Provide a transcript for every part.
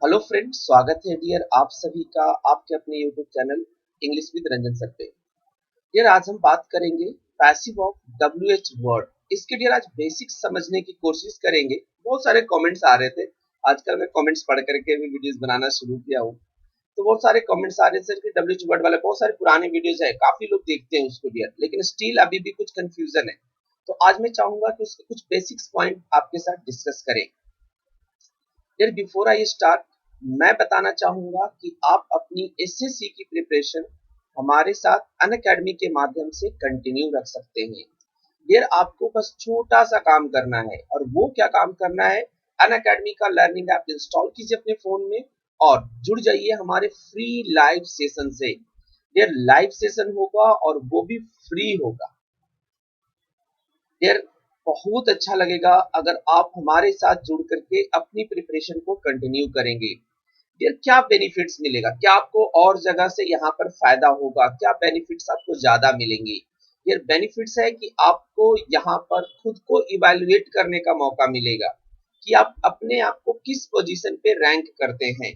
Hello friends, स्वागत है dear आप सभी का आपके अपने YouTube channel English with Ranjan sir पे। डियर आज हम बात करेंगे पैसिव ऑफ WH वर्ड। इसके डियर आज बेसिक्स समझने की कोशिश करेंगे। बहुत सारे कमेंट्स आ रहे थे। आजकल मैं कमेंट्स पढ़ करके भी वीडियोस बनाना शुरू किया हूँ, तो बहुत सारे कमेंट्स आ रहे थे कि WH वर्ड वाले बहुत सारे पुराने वीडियोस है, काफी लोग देखते हैं उसको डियर, लेकिन स्टिल अभी भी कुछ कंफ्यूजन है। तो आज मैं चाहूंगा कि उसके कुछ बेसिक्स पॉइंट आपके साथ डिस्कस करें। फिर बिफोर आई स्टार्ट, मैं बताना चाहूंगा कि आप अपनी एसएससी की प्रिपरेशन हमारे साथ अनअकैडमी के माध्यम से कंटिन्यू रख सकते हैं। फिर आपको बस छोटा सा काम करना है, और वो क्या काम करना है, अनअकैडमी का लर्निंग ऐप इंस्टॉल कीजिए अपने फोन में और जुड़ जाइए हमारे फ्री लाइव सेशन से। फिर लाइव सेशन होगा और वो भी फ्री होगा। फिर बहुत अच्छा लगेगा अगर आप हमारे साथ जुड़ करके अपनी प्रिपरेशन को कंटिन्यू करेंगे। फिर क्या बेनिफिट्स मिलेगा, क्या आपको और जगह से यहाँ पर फायदा होगा, क्या बेनिफिट्स आपको ज्यादा मिलेंगे। फिर बेनिफिट्स है कि आपको यहाँ पर खुद को इवैल्यूएट करने का मौका मिलेगा कि आप अपने आप को किस पोजीशन पे रैंक करते हैं।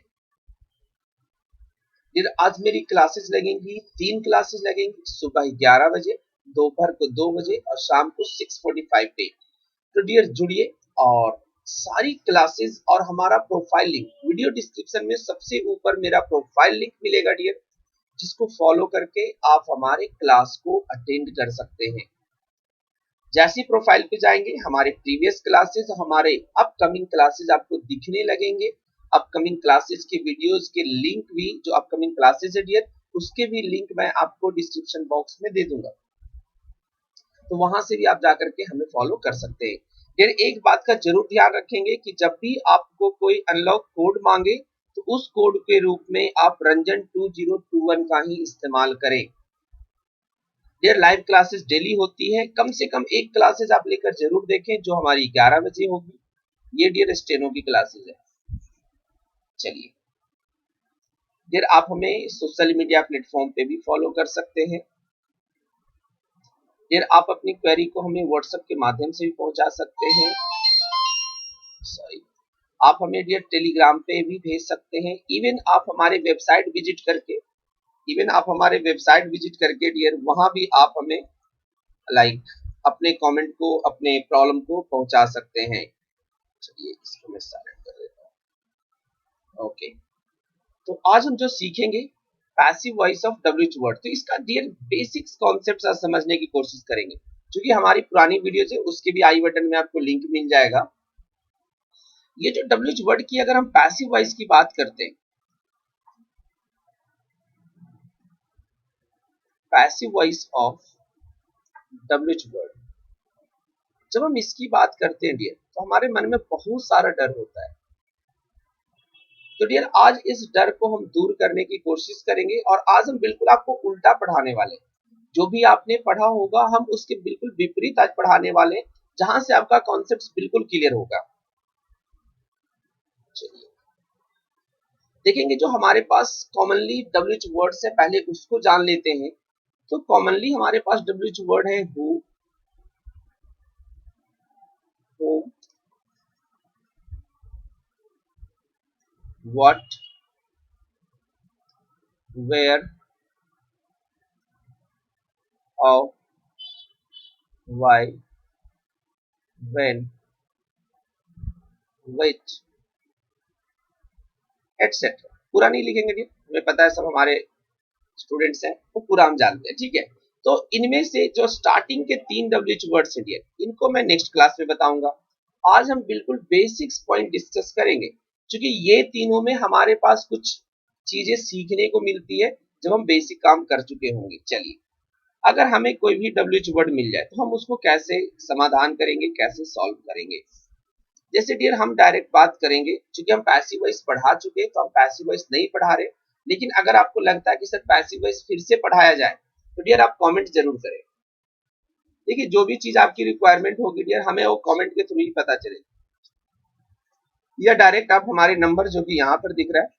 फिर आज मेरी क्लासेस लगेंगी, 3 क्लासेस लगेंगी, सुबह 11 बजे, दोपहर को 2 बजे और शाम को 6:45 पे। तो डियर जुड़िए, और सारी क्लासेस और हमारा प्रोफाइल लिंक वीडियो डिस्क्रिप्शन में सबसे ऊपर मेरा प्रोफाइल लिंक मिलेगा डियर, जिसको फॉलो करके आप हमारे क्लास को अटेंड कर सकते हैं। जैसी प्रोफाइल पे जाएंगे हमारे प्रीवियस क्लासेस, हमारे अपकमिंग क्लासेस आपको दिखने लगेंगे। अपकमिंग क्लासेस के वीडियोस के लिंक भी, जो अपकमिंग क्लासेस है डियर, उसके भी लिंक मैं आपको डिस्क्रिप्शन बॉक्स में दे दूंगा, तो वहां से भी आप जाकर के हमें फॉलो कर सकते हैं। फिर एक बात का जरूर ध्यान रखेंगे कि जब भी आपको कोई अनलॉक कोड मांगे तो उस कोड के रूप में आप रंजन 2021 का ही इस्तेमाल करें। देर लाइव क्लासेस डेली होती है, कम से कम एक क्लासेस आप लेकर जरूर देखें, जो हमारी 11 बजे होगी। ये डियर स्टेनो की क्लासेस है। चलिए, देर आप हमें सोशल मीडिया प्लेटफॉर्म पे भी फॉलो कर सकते हैं। फिर आप अपनी क्वेरी को हमें व्हाट्सएप के माध्यम से भी पहुंचा सकते हैं। सॉरी, आप हमें डियर टेलीग्राम पे भी भेज सकते हैं। इवन आप हमारे वेबसाइट विजिट करके डियर वहां भी आप हमें लाइक अपने कमेंट को, अपने प्रॉब्लम को पहुंचा सकते हैं। चलिए, इसको मैं साइलेंट कर देता हूँ। ओके, तो आज हम जो सीखेंगे passive voice of WH word, तो इसका डियर बेसिक्स कॉन्सेप्ट समझने की कोशिश करेंगे। क्योंकि हमारी पुरानी वीडियोस है, उसके भी आई बटन में आपको लिंक मिल जाएगा। ये जो WH वर्ड की अगर हम पैसिव वॉइस की बात करते हैं, passive voice of WH word, जब हम इसकी बात करते हैं डियर, तो हमारे मन में बहुत सारा डर होता है। तो डियर आज इस डर को हम दूर करने की कोशिश करेंगे, और आज हम बिल्कुल आपको उल्टा पढ़ाने वाले हैं। जो भी आपने पढ़ा होगा हम उसके बिल्कुल विपरीत आज पढ़ाने वाले हैं, जहां से आपका कॉन्सेप्ट बिल्कुल क्लियर होगा। चलिए देखेंगे, जो हमारे पास कॉमनली WH वर्ड से पहले उसको जान लेते हैं। तो कॉमनली हमारे पास WH वर्ड है who, whom, what, where, how, why, when, which, etcetera. पूरा नहीं लिखेंगे डियर, हमें पता है सब हमारे स्टूडेंट्स हैं, वो पूरा हम जानते हैं, ठीक है। तो इनमें से जो स्टार्टिंग के 3 WH वर्ड्स हैं डियर, इनको मैं नेक्स्ट क्लास में बताऊंगा। आज हम बिल्कुल बेसिक्स पॉइंट डिस्कस करेंगे, क्योंकि ये तीनों में हमारे पास कुछ चीजें सीखने को मिलती है जब हम बेसिक काम कर चुके होंगे। चलिए, अगर हमें कोई भी WH वर्ड मिल जाए तो हम उसको कैसे समाधान करेंगे, कैसे सॉल्व करेंगे। जैसे डियर हम डायरेक्ट बात करेंगे, क्योंकि हम पैसिव वॉइस पढ़ा चुके हैं तो हम पैसिव वॉइस नहीं पढ़ा रहे। लेकिन अगर आपको लगता है कि सर पैसिव वॉइस फिर से पढ़ाया जाए, तो डियर आप कमेंट जरूर करें। देखिए, जो भी चीज आपकी रिक्वायरमेंट होगी डियर, हमें वो कमेंट के थ्रू ही पता चलेगी, या डायरेक्ट आप हमारे नंबर जो कि यहाँ पर दिख रहा है,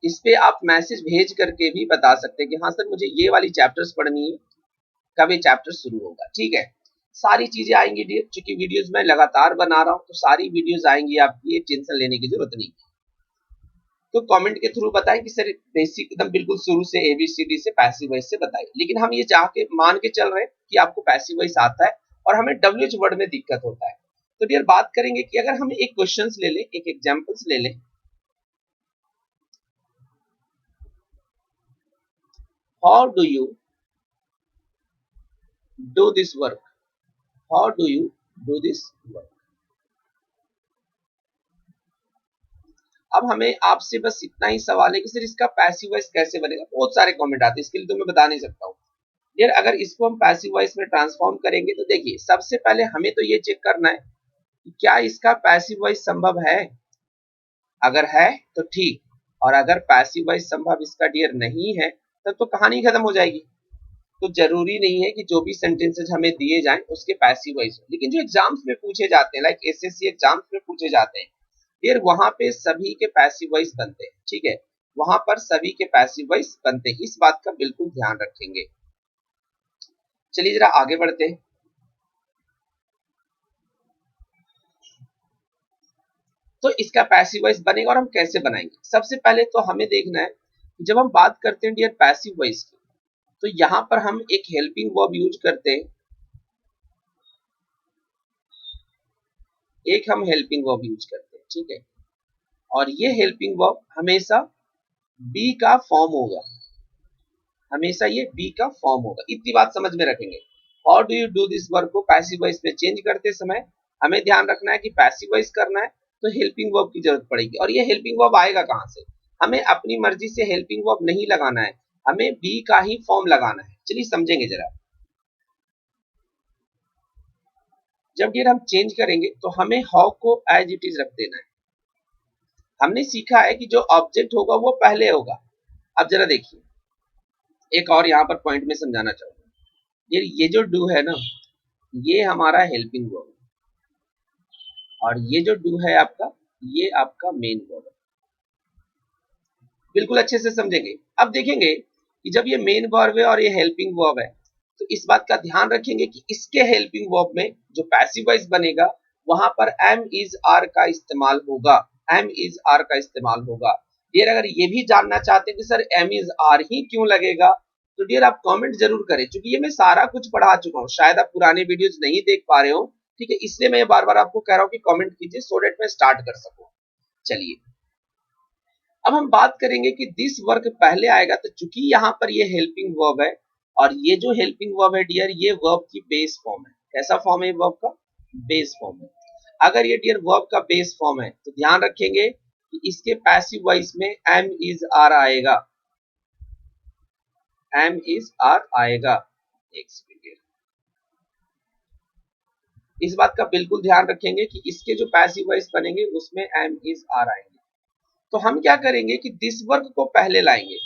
इस पे आप मैसेज भेज करके भी बता सकते हैं कि हाँ सर मुझे ये वाली चैप्टर्स पढ़नी है, कब ये चैप्टर शुरू होगा। ठीक है, सारी चीजें आएंगी डियर, क्योंकि वीडियोस मैं लगातार बना रहा हूँ, तो सारी वीडियोस आएंगी, आपकी ये टेंशन लेने की जरूरत नहीं। तो कमेंट के थ्रू बताएं कि सर बेसिक एकदम बिल्कुल शुरू से ABCD से पैसिव वॉइस से बताइए। लेकिन हम ये चाह के मान के चल रहे हैं कि आपको पैसिव वॉइस आता है और हमें WH वर्ड में दिक्कत होता है। तो डियर बात करेंगे कि अगर हम एक क्वेश्चंस ले लें, एक एग्जांपल्स ले लें। How do you do this work, how do you do this work. अब हमें आपसे बस इतना ही सवाल है कि सर इसका पैसिव वॉइस कैसे बनेगा। बहुत सारे कमेंट आते हैं, इसके लिए तो मैं बता नहीं सकता हूँ यार। अगर इसको हम पैसिव वॉइस में ट्रांसफॉर्म करेंगे तो देखिए, सबसे पहले हमें तो ये चेक करना है कि क्या इसका पैसिव वॉइस संभव है। अगर है तो ठीक, और अगर पैसिव वॉइस संभव इसका डियर नहीं है तब तो कहानी खत्म हो जाएगी। तो जरूरी नहीं है कि जो भी सेंटेंसेज हमें दिए जाएं उसके पैसिव वॉइस हो, लेकिन जो एग्जाम्स में पूछे जाते हैं, लाइक SSC एग्जाम्स में पूछे जाते हैं, फिर वहां पे सभी के पैसिव वॉइस बनते हैं। ठीक है, वहां पर सभी के पैसिव वॉइस बनते हैं, इस बात का बिल्कुल ध्यान रखेंगे। चलिए जरा आगे बढ़ते हैं। तो इसका पैसिव वॉइस बनेगा और हम कैसे बनाएंगे। सबसे पहले तो हमें देखना है कि जब हम बात करते हैं डियर पैसिव वॉइस की, तो यहां पर हम एक हेल्पिंग वर्ब यूज करते हैं। एक हम हेल्पिंग वर्ब यूज करते हैं, ठीक है, और ये हेल्पिंग वर्ब हमेशा बी का फॉर्म होगा। हमेशा ये बी का फॉर्म होगा, इतनी बात समझ में रखेंगे। How do you do this work को पैसिव वॉइस में चेंज करते समय हमें ध्यान रखना है कि पैसिव वॉइस करना है तो हेल्पिंग वर्ब की जरूरत पड़ेगी। और ये हेल्पिंग वर्ब आएगा कहां से, हमें अपनी मर्जी से हेल्पिंग वर्ब नहीं लगाना है, हमें बी का ही फॉर्म लगाना है। चलिए समझेंगे जरा। जब डियर हम चेंज करेंगे तो हमें हाउ को एज इट इज रख देना है। हमने सीखा है कि जो ऑब्जेक्ट होगा वो पहले होगा। अब जरा देखिए, एक और यहाँ पर पॉइंट में समझाना चाहूंगा। ये जो डू है ना, ये हमारा हेल्पिंग वर्ब है, और ये जो डू है आपका, ये आपका मेन वर्ब है। बिल्कुल अच्छे से समझेंगे। अब देखेंगे कि जब ये मेन वर्ब है और ये हेल्पिंग वर्ब है, तो इस बात का ध्यान रखेंगे कि इसके हेल्पिंग वर्ब में जो पैसिव वॉइस बनेगा वहां पर एम इज आर का इस्तेमाल होगा। एम इज आर का इस्तेमाल होगा। डियर अगर ये भी जानना चाहते हैं कि सर एम इज आर ही क्यों लगेगा, तो डियर आप कमेंट जरूर करें, क्योंकि ये मैं सारा कुछ पढ़ा चुका हूँ। शायद आप पुराने वीडियोस नहीं देख पा रहे हो, ठीक है, इसलिए मैं बार बार आपको कह रहा हूँ कि कमेंट कीजिए सो डेट मैं स्टार्ट कर सकूं। चलिए अब हम बात करेंगे कि दिस वर्क पहले आएगा, तो चूंकि यहाँ पर ये हेल्पिंग वर्ब है, और ये जो हेल्पिंग वर्ब है डियर, ये वर्ब की बेस फॉर्म है। कैसा फॉर्म है वर्ब का? बेस फॉर्म है। अगर ये डियर वर्ब का बेस फॉर्म है तो ध्यान रखेंगे कि इसके पैसिव वॉइस में एम इज आर आएगा। एम इज आर आएगा। एक सेकेंड, इस बात का बिल्कुल ध्यान रखेंगे कि इसके जो पैसिव वॉइस बनेंगे उसमें एम इज आर आएंगे। तो हम क्या करेंगे कि दिस वर्क को पहले लाएंगे।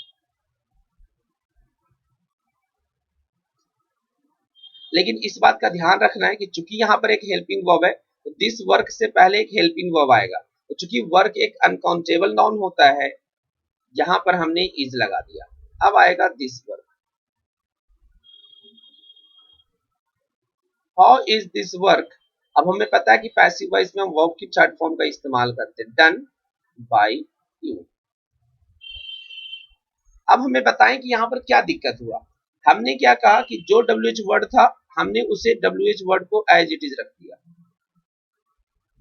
लेकिन इस बात का ध्यान रखना है कि चूंकि यहाँ पर एक हेल्पिंग वर्ब है, तो दिस वर्क से पहले एक हेल्पिंग वर्ब आएगा। तो चूंकि वर्क एक अनकाउंटेबल नाउन होता है, यहां पर हमने इज लगा दिया। अब आएगा this work. How is this work. अब हमें पता है कि पैसिव वॉइस में हम वर्ब की थर्ड फॉर्म का इस्तेमाल करते हैं, डन बाय यू। अब हमें बताएं कि यहाँ पर क्या दिक्कत हुआ। हमने क्या कहा कि जो WH वर्ड था हमने उसे WH वर्ड को एज इट इज रख दिया।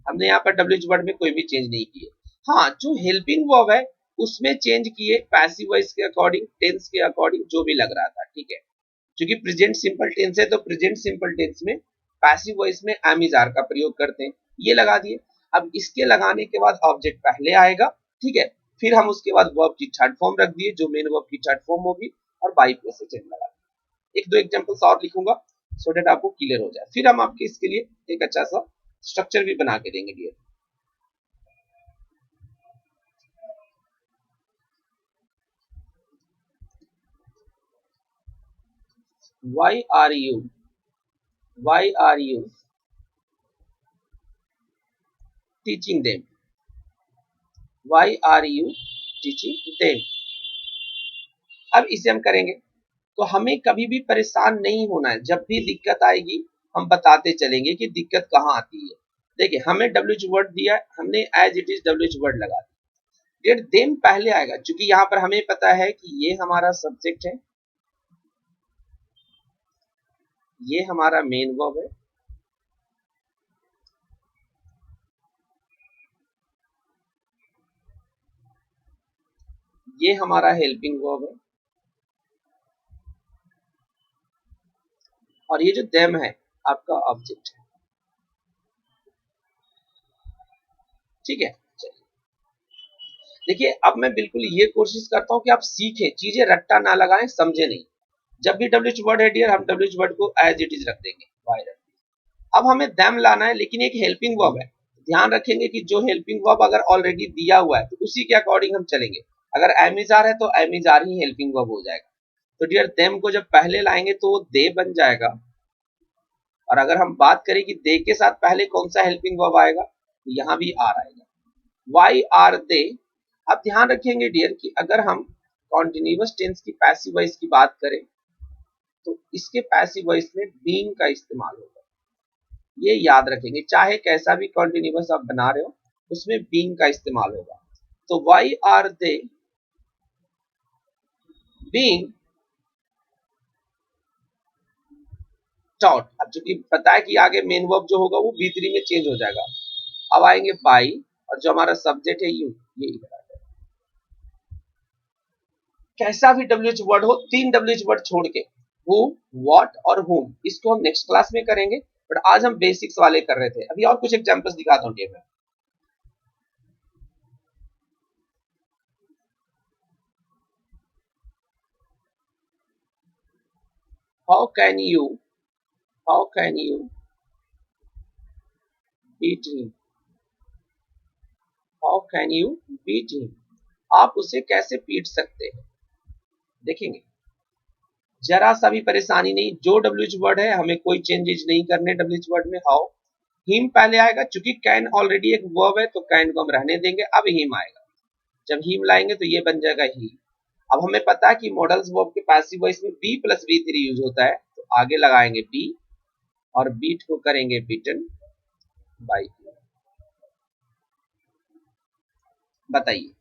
हमने यहाँ पर WH वर्ड में कोई भी चेंज नहीं किए। हाँ, जो हेल्पिंग वर्ब है उसमें चेंज किए पैसिव वॉइस के अकॉर्डिंग, टेंस के अकॉर्डिंग, जो भी लग रहा था, ठीक है। क्योंकि प्रेजेंट सिंपल टेंस है तो प्रेजेंट सिंपल टेंस में पैसिव वॉइस में एम इज आर का प्रयोग करते हैं, ये लगा दिए। अब इसके लगाने के बाद ऑब्जेक्ट पहले आएगा, ठीक है, फिर हम उसके बाद वर्ब की थर्ड फॉर्म रख दिए जो मेन वर्ब की थर्ड फॉर्म होगी, और बाई प्लस एच लगा दिए। एक दो एग्जांपल्स और लिखूंगा सो डेट आपको क्लियर हो जाए, फिर हम आपके इसके लिए एक अच्छा सा स्ट्रक्चर भी बना के देंगे dear. Why are you? Why are you teaching them? Why are you teaching them? अब इसे हम करेंगे तो हमें कभी भी परेशान नहीं होना है। जब भी दिक्कत आएगी हम बताते चलेंगे कि दिक्कत कहाँ आती है। देखिए हमें WH वर्ड दिया, हमने as it is WH word लगा दिया। डियर देम पहले आएगा, क्योंकि यहाँ पर हमें पता है कि ये हमारा सब्जेक्ट है, ये हमारा मेन वर्ब है, ये हमारा हेल्पिंग वर्ब है, और ये जो देम है आपका ऑब्जेक्ट है। ठीक है, चलिए देखिए, अब मैं बिल्कुल ये कोशिश करता हूँ कि आप सीखें, चीजें रट्टा ना लगाएं, समझे नहीं। जब भी डब्ल्यूएच वर्ड है डियर, हम डब्ल्यूएच वर्ड को एज इट इज रख देंगे, वाई। अब हमें देम लाना है, लेकिन एक हेल्पिंग वर्ब है। ध्यान रखेंगे कि जो हेल्पिंग वर्ब अगर ऑलरेडी दिया हुआ है तो उसी के अकॉर्डिंग हम चलेंगे। अगर एम इज आर है तो एम इज आर ही हेल्पिंग वर्ब हो जाएगा। तो डियर देम को जब पहले लाएंगे तो वो दे बन जाएगा, और अगर हम बात करें कि दे के साथ पहले कौन सा हेल्पिंग वर्ब आएगा, तो यहाँ भी आर आएगा, वाई आर दे। अब ध्यान रखेंगे डियर कि अगर हम कॉन्टिन्यूअस टेंस की पैसिव वॉइस की बात करें तो इसके पैसिव वॉइस में बीइंग का इस्तेमाल होगा, ये याद रखेंगे। चाहे कैसा भी कॉन्टिन्यूअस आप बना रहे हो उसमें बीइंग का इस्तेमाल होगा। तो why are they being taught. अब चूंकि पता है कि आगे मेन वर्ब जो होगा वो बी3 में चेंज हो जाएगा, अब आएंगे बाई, और जो हमारा सब्जेक्ट है यू, ये इधर आ जाएगा। कैसा भी डब्ल्यूएच वर्ड हो, 3 डब्ल्यूएच वर्ड छोड़ के, हु, व्हाट और whom, इसको हम नेक्स्ट क्लास में करेंगे, बट आज हम बेसिक्स वाले कर रहे थे। अभी और कुछ एग्जांपल्स दिखाता हूँ डियर में। How can you, how can you beat him, how can you beat him, आप उसे कैसे पीट सकते हैं। देखेंगे जरा सा भी परेशानी नहीं, जो डब्ल्यूएच वर्ड है हमें कोई चेंजेस नहीं करने डब्ल्यूएच वर्ड में। हाउ, हिम पहले आएगा, चूंकि कैन ऑलरेडी एक वर्ब है तो कैन को हम रहने देंगे, अब हिम आएगा। जब हिम लाएंगे तो ये बन जाएगा ही। अब हमें पता है कि मॉडल्स वर्ब के पैसिव वॉइस में बी प्लस बी3 यूज होता है, तो आगे लगाएंगे बी, और बीट को करेंगे बीटन बाई। बताइए,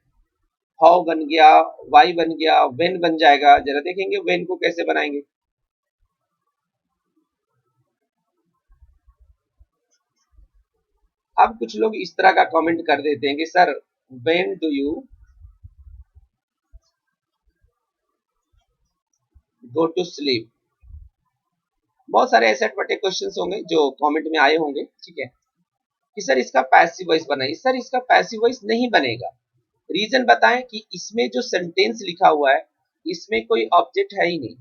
हाउ बन गया, वाई बन गया, वेन बन जाएगा। जरा देखेंगे वेन को कैसे बनाएंगे। अब कुछ लोग इस तरह का कमेंट कर देते हैं कि sir when do you go to sleep. बहुत सारे ऐसे अटपटे क्वेश्चंस होंगे जो कमेंट में आए होंगे, ठीक है, कि सर इसका पैसिव वॉइस बनाइए। सर इसका पैसिव वॉइस नहीं बनेगा, रीजन बताएं कि इसमें जो सेंटेंस लिखा हुआ है इसमें कोई ऑब्जेक्ट है ही नहीं,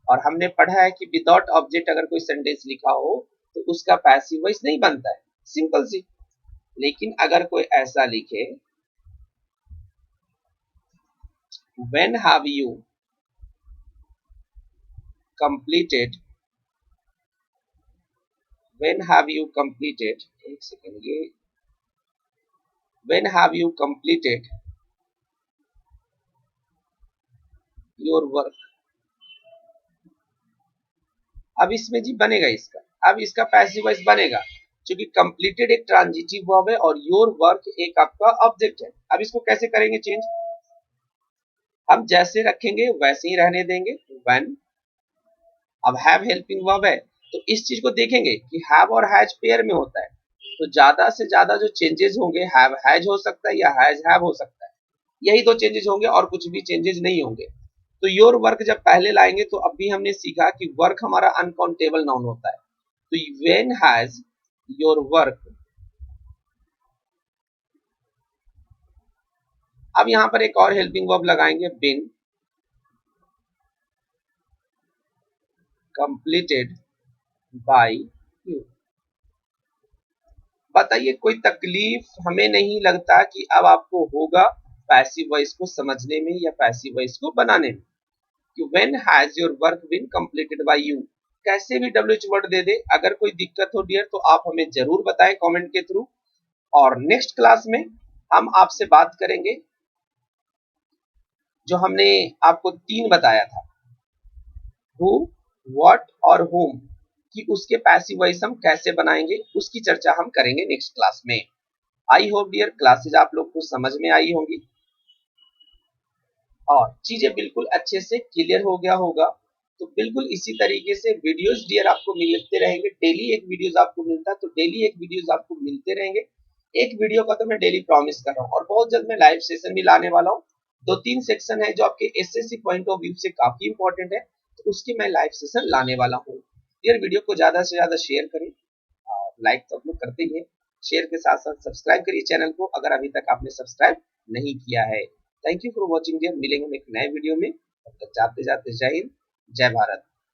और हमने पढ़ा है कि विदाउट ऑब्जेक्ट अगर कोई सेंटेंस लिखा हो तो उसका पैसिव वॉइस नहीं बनता है, सिंपल सी। लेकिन अगर कोई ऐसा लिखे, when have you completed, when have you completed, एक सेकेंड, ये when have you completed your work. अब इसमें जी बनेगा इसका, अब इसका पैसिव वॉइस बनेगा, क्योंकि कंप्लीटेड एक ट्रांजिटिव वर्ब है और योर वर्क एक आपका ऑब्जेक्ट है। अब इसको कैसे करेंगे चेंज, हम जैसे रखेंगे वैसे ही रहने देंगे व्हेन। अब हैव हेल्पिंग वर्ब है तो इस चीज को देखेंगे कि हैव और हैज पेयर में होता है, तो ज्यादा से ज्यादा जो चेंजेस होंगे हैव हैज हो सकता है या हैज हैव हो सकता है, यही दो चेंजेस होंगे और कुछ भी चेंजेस नहीं होंगे। तो योर वर्क जब पहले लाएंगे तो अभी हमने सीखा कि वर्क हमारा अनकाउंटेबल नाउन होता है, तो व्हेन हैज योर वर्क। अब यहां पर एक और हेल्पिंग वर्ब लगाएंगे, बीन कंप्लीटेड बाय यू। बताइए, कोई तकलीफ हमें नहीं लगता कि अब आपको होगा पैसिव वॉइस को समझने में या पैसिव वॉइस को बनाने में, कि when has your work been completed by you, कैसे भी डब्ल्यूएच वर्ड दे दे। अगर कोई दिक्कत हो डियर तो आप हमें जरूर बताएं कमेंट के थ्रू, और नेक्स्ट क्लास में हम आपसे बात करेंगे जो हमने आपको 3 बताया था, हु, व्हाट और whom, कि उसके पैसिव वॉइस हम कैसे बनाएंगे, उसकी चर्चा हम करेंगे नेक्स्ट क्लास में। आई होप डियर क्लासेज आप लोग को समझ में आई होंगी और चीजें बिल्कुल अच्छे से क्लियर हो गया होगा। तो बिल्कुल इसी तरीके से वीडियोस डियर आपको मिलते रहेंगे, डेली एक वीडियोस आपको मिलता है तो डेली एक वीडियोस आपको मिलते रहेंगे। एक वीडियो का तो मैं डेली प्रॉमिस कर रहा हूँ और बहुत जल्द मैं लाइव सेशन भी लाने वाला हूँ। 2-3 सेक्शन है जो आपके एसएससी पॉइंट ऑफ व्यू से काफी इंपॉर्टेंट है, तो उसकी मैं लाइव सेशन लाने वाला हूँ। डियर वीडियो को ज्यादा से ज्यादा शेयर करें और लाइक तो आप लोग करते ही हैं, शेयर के साथ साथ सब्सक्राइब करिए चैनल को अगर अभी तक आपने सब्सक्राइब नहीं किया है। Thank you for watching dear, मिलेंगे हम एक नए वीडियो में, तब तक जाते जाते जय हिंद, जय भारत।